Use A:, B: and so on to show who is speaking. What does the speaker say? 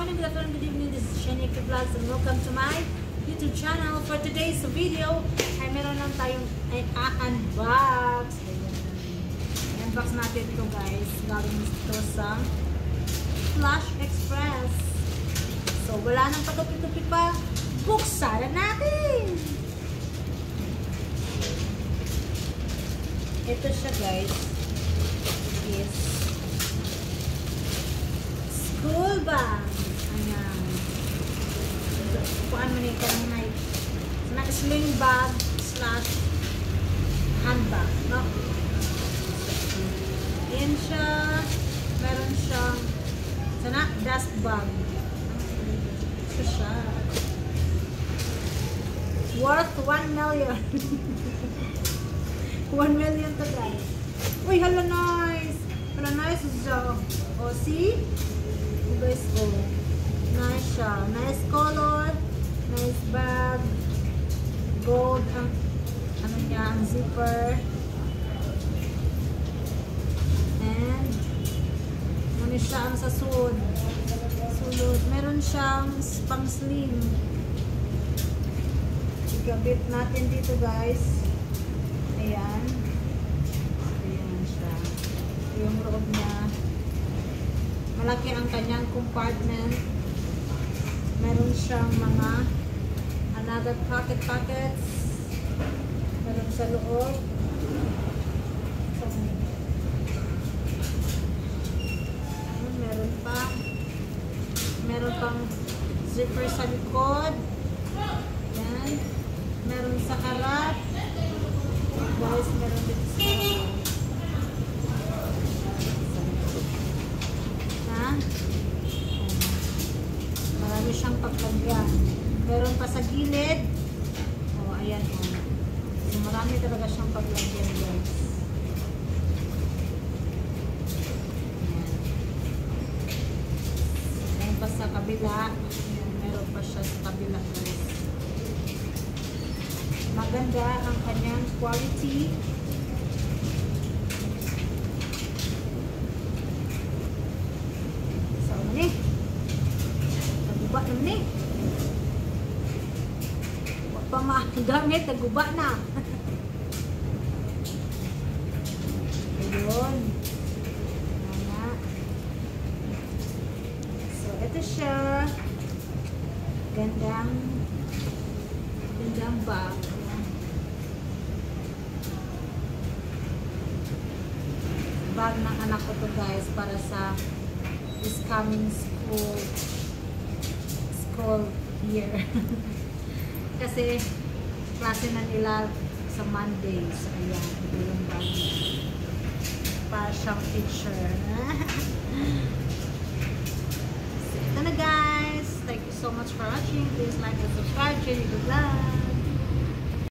A: morning, good afternoon, good evening. This is Shanique Vlogs and welcome to my YouTube channel. For today's video, ay meron lang tayong unbox. I-unbox natin ito guys. Galing ito sa Flash Express. So, wala nang patupi-tupi pa. Buksan natin! Ito siya guys. Yes. School bag. Ayan. Kuhaan mo na ito ng night. Na sling bag slash handbag. No? Ayan siya. Meron siyang sana dust bag. Ito siya. Worth 1 million. 1 million to guys. Uy, hala nice. Hala nice siya. O, see? Guys, oh. Nice siya. Nice color. Nice bag. Gold. Ano niya? Ang zipper. And ano siya ang sasud. Sulod. Meron siyang pang slim. Igabit natin dito guys. Ayan. Ayan siya. Yung loob niya. Malaki ang kanyang compartment. Meron siyang mga another pockets. Meron sa loob. Meron pa. Meron pang zipper sa likod. Ayan. Meron sa harap. Guys, meron dito sa harap. Marami siyang paglagyan. Meron pa sa gilid. O, ayan o. So, marami talaga siyang paglagyan, guys. Ayan. Ayan pa sa kabila. Ayan, meron pa siya sa kabila, guys. Maganda ang kanyang quality. Guba naman eh. Huwag pa magamit, naguba na. Ayun. Ayan. So, ito siya. Gandang bag. Bag ng anak ko to guys para sa this coming school year. Kasi klase na nila sa Monday. So, ayan. Ito yung bag. Para siyang picture. So, ito na guys. Thank you so much for watching. Please like and subscribe. Share the vlog.